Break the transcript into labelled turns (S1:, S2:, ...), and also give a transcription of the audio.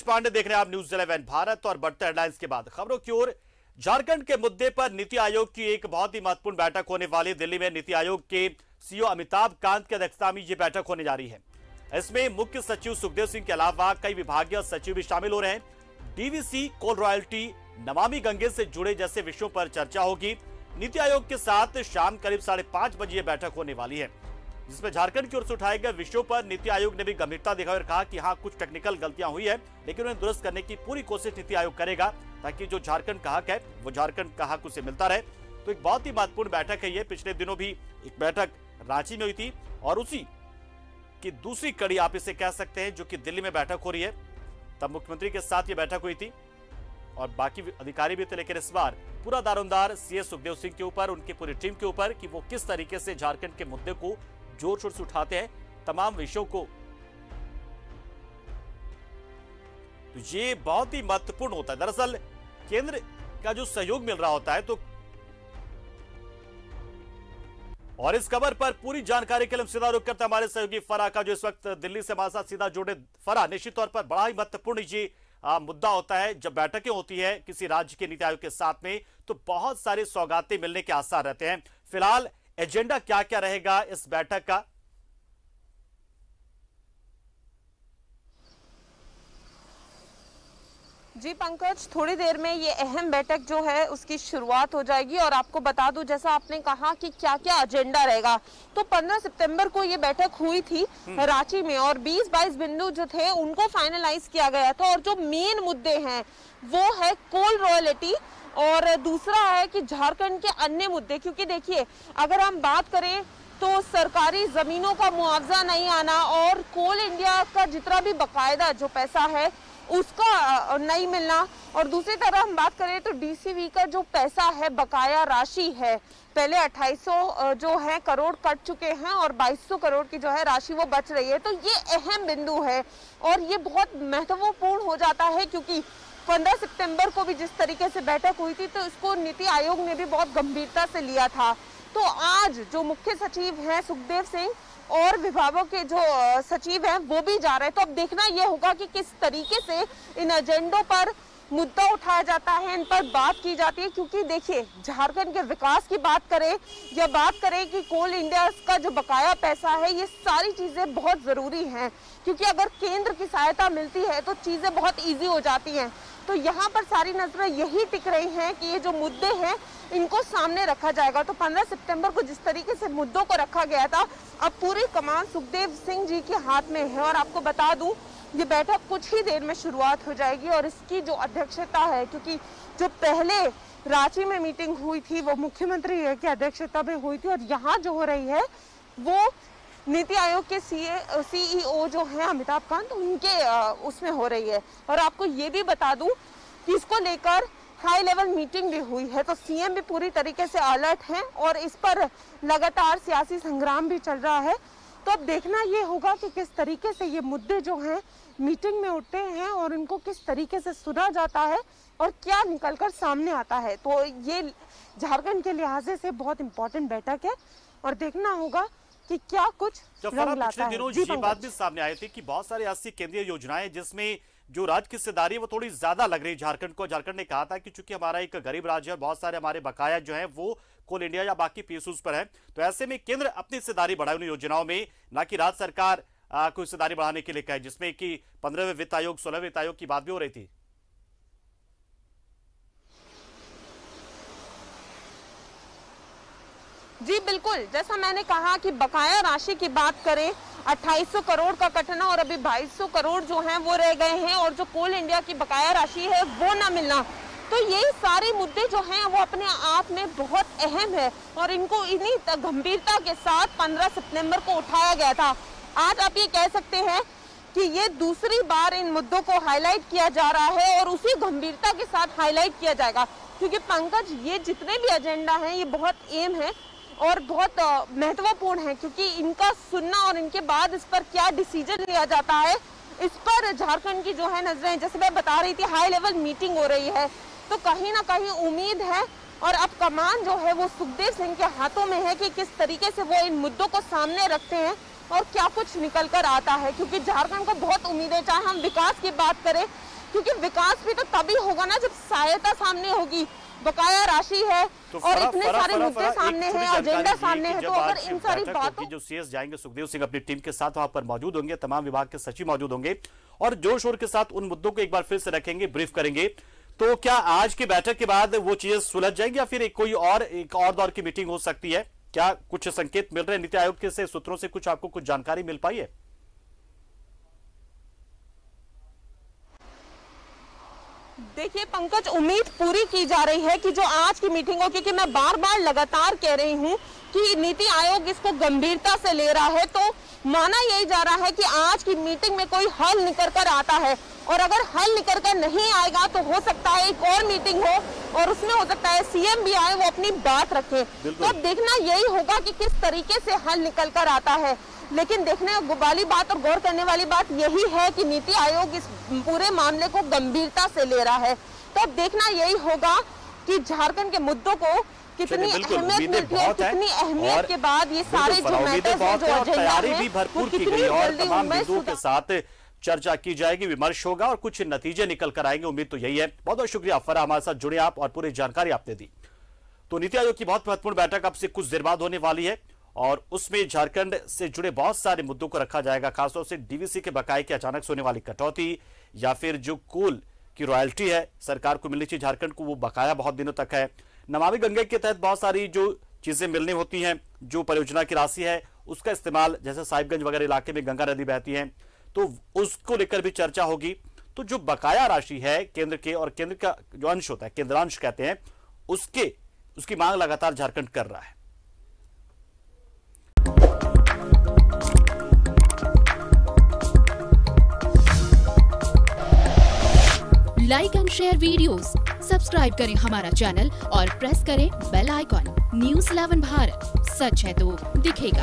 S1: पांडे देख रहे हैं आप न्यूज 11 भारत। और बढ़ते हेडलाइंस के बाद खबरों की ओर। झारखंड के मुद्दे पर नीति आयोग की एक बहुत ही महत्वपूर्ण बैठक होने वाली। दिल्ली में नीति आयोग के सीईओ अमिताभ कांत की अध्यक्षता में यह बैठक होने जा रही है। इसमें मुख्य सचिव सुखदेव सिंह के अलावा कई विभागीय सचिव भी शामिल हो रहे हैं। डीवीसी, कोल रॉयल्टी, नमामि गंगे से जुड़े जैसे विषयों पर चर्चा होगी। नीति आयोग के साथ शाम करीब 5:30 बजे यह बैठक होने वाली है, जिसमें झारखंड की ओर से उठाए गए विषयों पर नीति आयोग ने भी गंभीरता दिखाई और कहा कि हाँ, कुछ टेक्निकल गलतियां हुई है, लेकिन उन्हें दुरुस्त करने की पूरी कोशिश नीति आयोग करेगा ताकि जो झारखंड का हक है वो झारखंड का हक उसे मिलता रहे। तो एक बहुत ही महत्वपूर्ण बैठक है ये। पिछले दिनों भी एक बैठक रांची में हुई थी और उसी की दूसरी कड़ी आप इसे कह सकते हैं, जो कि दिल्ली में बैठक हो रही है। तब मुख्यमंत्री के साथ ये बैठक हुई थी और बाकी अधिकारी भी थे, लेकिन इस बार पूरा दारोमदार सीएस सुखदेव सिंह के ऊपर, उनकी पूरी टीम के ऊपर कि वो किस तरीके से झारखंड के मुद्दे को जोर शोर से उठाते हैं, तमाम विषयों को। तो ये बहुत ही महत्वपूर्ण होता है। दरअसल केंद्र का जो सहयोग मिल रहा होता है तो। और इस खबर पर पूरी जानकारी के लिए हम सीधा रुख करते हैं हमारे सहयोगी फराह का, जो इस वक्त दिल्ली से हमारे साथ सीधा जुड़े। फराह, निश्चित तौर पर बड़ा ही महत्वपूर्ण ये मुद्दा होता है। जब बैठकें होती है किसी राज्य के नीति आयोग के साथ में, तो बहुत सारे सौगातें मिलने के आसार रहते हैं। फिलहाल एजेंडा क्या क्या रहेगा इस बैठक का?
S2: जी पंकज, थोड़ी देर में ये अहम बैठक जो है उसकी शुरुआत हो जाएगी। और आपको बता दूं, जैसा आपने कहा कि क्या क्या एजेंडा रहेगा, तो 15 सितंबर को ये बैठक हुई थी रांची में और 20-22 बिंदु जो थे उनको फाइनलाइज किया गया था। और जो मेन मुद्दे हैं वो है कोल रॉयल्टी और दूसरा है कि झारखंड के अन्य मुद्दे। क्योंकि देखिए, अगर हम बात करें तो सरकारी जमीनों का मुआवजा नहीं आना और कोल इंडिया का जितना भी बकायदा जो पैसा है उसका नहीं मिलना, और दूसरी तरफ हम बात करें तो डीसीवी का जो पैसा है, बकाया राशि है, पहले 2800 जो है करोड़ कट चुके हैं और 2200 करोड़ की जो है राशि वो बच रही है। तो ये अहम बिंदु है और ये बहुत महत्वपूर्ण हो जाता है, क्योंकि 15 सितंबर को भी जिस तरीके से बैठक हुई थी तो इसको नीति आयोग ने भी बहुत गंभीरता से लिया था। तो आज जो मुख्य सचिव हैं सुखदेव सिंह और विभागों के जो सचिव हैं वो भी जा रहे हैं। तो अब देखना ये होगा कि किस तरीके से इन एजेंडों पर मुद्दा उठाया जाता है, इन पर बात की जाती है। क्योंकि देखिए, झारखंड के विकास की बात करें या बात करें कि कोल इंडिया का जो बकाया पैसा है, ये सारी चीजें बहुत जरूरी हैं। क्योंकि अगर केंद्र की सहायता मिलती है तो चीजें बहुत ईजी हो जाती हैं। तो यहाँ पर सारी नजरें यही टिक रही हैं कि ये जो मुद्दे हैं इनको सामने रखा जाएगा। तो 15 सितंबर को जिस तरीके से मुद्दों को रखा गया था, अब पूरी कमान सुखदेव सिंह जी के हाथ में है। और आपको बता दूं, ये बैठक कुछ ही देर में शुरुआत हो जाएगी और इसकी जो अध्यक्षता है, क्योंकि जो पहले रांची में मीटिंग हुई थी वो मुख्यमंत्री की अध्यक्षता में हुई थी और यहाँ जो हो रही है वो नीति आयोग के सीईओ जो है अमिताभ कांत, उनके उसमें हो रही है। और आपको ये भी बता दूं कि इसको लेकर हाई लेवल मीटिंग भी हुई है, तो सीएम भी पूरी तरीके से अलर्ट हैं और इस पर लगातार सियासी संग्राम भी चल रहा है। तो अब देखना ये होगा कि किस तरीके से ये मुद्दे जो हैं मीटिंग में उठते हैं और इनको किस तरीके से सुना जाता है और क्या निकलकर सामने आता है। तो ये झारखंड के लिहाजे से बहुत इंपॉर्टेंट बैठक है और देखना होगा कि क्या कुछ रंग लाता है।
S1: दिनों ये बात भी सामने आई थी कि बहुत सारी ऐसी केंद्रीय योजनाएं जिसमें जो राज्य की हिस्सेदारी है वो थोड़ी ज्यादा लग रही है झारखंड को। झारखंड ने कहा था कि चूंकि हमारा एक गरीब राज्य है, बहुत सारे हमारे बकाया जो है वो कोल इंडिया या बाकी पीएसयूज पर है, तो ऐसे में केंद्र अपनी हिस्सेदारी बढ़ाए उन योजनाओं में, ना कि राज्य सरकार को हिस्सेदारी बढ़ाने के लिए कहे, जिसमें कि 15वें वित्त आयोग, 16वें वित्त आयोग की बात भी हो रही थी।
S2: जी बिल्कुल, जैसा मैंने कहा कि बकाया राशि की बात करें, 2800 करोड़ का कटना और अभी 2200 करोड़ जो हैं वो रह गए हैं और जो कोल इंडिया की बकाया राशि है वो ना मिलना, तो ये सारे मुद्दे जो हैं वो अपने आप में बहुत अहम है और इनको इन्हीं गंभीरता के साथ 15 सितंबर को उठाया गया था। आज आप ये कह सकते हैं कि ये दूसरी बार इन मुद्दों को हाईलाइट किया जा रहा है और उसी गंभीरता के साथ हाईलाइट किया जाएगा। क्योंकि पंकज, ये जितने भी एजेंडा हैं ये बहुत अहम है और बहुत महत्वपूर्ण है, क्योंकि इनका सुनना और इनके बाद इस पर क्या डिसीजन लिया जाता है, इस पर झारखंड की जो है नजरें, जैसे मैं बता रही थी, हाई लेवल मीटिंग हो रही है। तो कहीं ना कहीं उम्मीद है और अब कमान जो है वो सुखदेव सिंह के हाथों में है कि किस तरीके से वो इन मुद्दों को सामने रखते हैं और क्या कुछ निकल कर आता है। क्योंकि झारखंड को बहुत उम्मीद है, चाहे हम विकास की बात करें क्योंकि विकास भी तो तभी होगा ना जब सहायता सामने होगी, बकाया राशि है
S1: तो
S2: और इतने सारे मुद्दे सामने हैं, एजेंडा सामने है। तो अगर इन सारी बातों
S1: जो सीएस जाएंगे सुखदेव सिंह अपनी टीम के साथ वहां पर मौजूद होंगे, तमाम विभाग के सचिव मौजूद होंगे और जोर शोर के साथ उन मुद्दों को एक बार फिर से रखेंगे, ब्रीफ करेंगे। तो क्या आज की बैठक के बाद वो चीजें सुलझ जाएंगी या फिर एक और दौर की मीटिंग हो सकती है? क्या कुछ संकेत मिल रहे हैं नीति आयोग के से सूत्रों से, कुछ आपको कुछ जानकारी मिल पाई है?
S2: देखिए पंकज, उम्मीद पूरी की जा रही है कि जो आज की मीटिंग हो, क्योंकि मैं बार बार लगातार कह रही हूं कि नीति आयोग इसको गंभीरता से ले रहा है, तो माना यही जा रहा है कि आज की मीटिंग में कोई हल निकल कर आता है और अगर हल निकल कर नहीं आएगा तो हो सकता है एक और मीटिंग हो और उसमें हो सकता है सीएम भी आए, वो अपनी बात रखे। तो अब देखना यही होगा कि किस तरीके से हल निकल कर आता है। लेकिन देखने वाली बात और गौर करने वाली बात यही है कि नीति आयोग इस पूरे मामले को गंभीरता से ले रहा है। तो अब देखना यही होगा कि झारखंड के मुद्दों को कितनी अहमियत मिलती है, कितनी अहमियत के बाद ये सारे जो मैटर्स हैं, जो एजेंडा है,
S1: भरपूर की गई और तमाम बिंदुओं के साथ चर्चा की जाएगी, विमर्श होगा और कुछ नतीजे निकल कर आएंगे। उम्मीद तो यही है। बहुत बहुत शुक्रिया फराह, हमारे साथ जुड़े आप और पूरी जानकारी आपने दी। तो नीति आयोग की बहुत महत्वपूर्ण बैठक अब से कुछ देर बाद होने वाली है और उसमें झारखंड से जुड़े बहुत सारे मुद्दों को रखा जाएगा, खासतौर से डीवीसी के बकाये की अचानक से होने वाली कटौती या फिर जो कोल की रॉयल्टी है सरकार को मिलनी चाहिए झारखंड को, वो बकाया बहुत दिनों तक है। नमामि गंगे के तहत बहुत सारी जो चीजें मिलनी होती हैं, जो परियोजना की राशि है उसका इस्तेमाल, जैसे साहिबगंज वगैरह इलाके में गंगा नदी बहती है, तो उसको लेकर भी चर्चा होगी। तो जो बकाया राशि है केंद्र के और केंद्र का जो अंश होता है, केंद्रांश कहते हैं, उसकी मांग लगातार झारखंड कर रहा है।
S3: Like and share videos, subscribe करें हमारा चैनल और प्रेस करें बेल आइकॉन। News 11 भारत, सच है तो दिखेगा।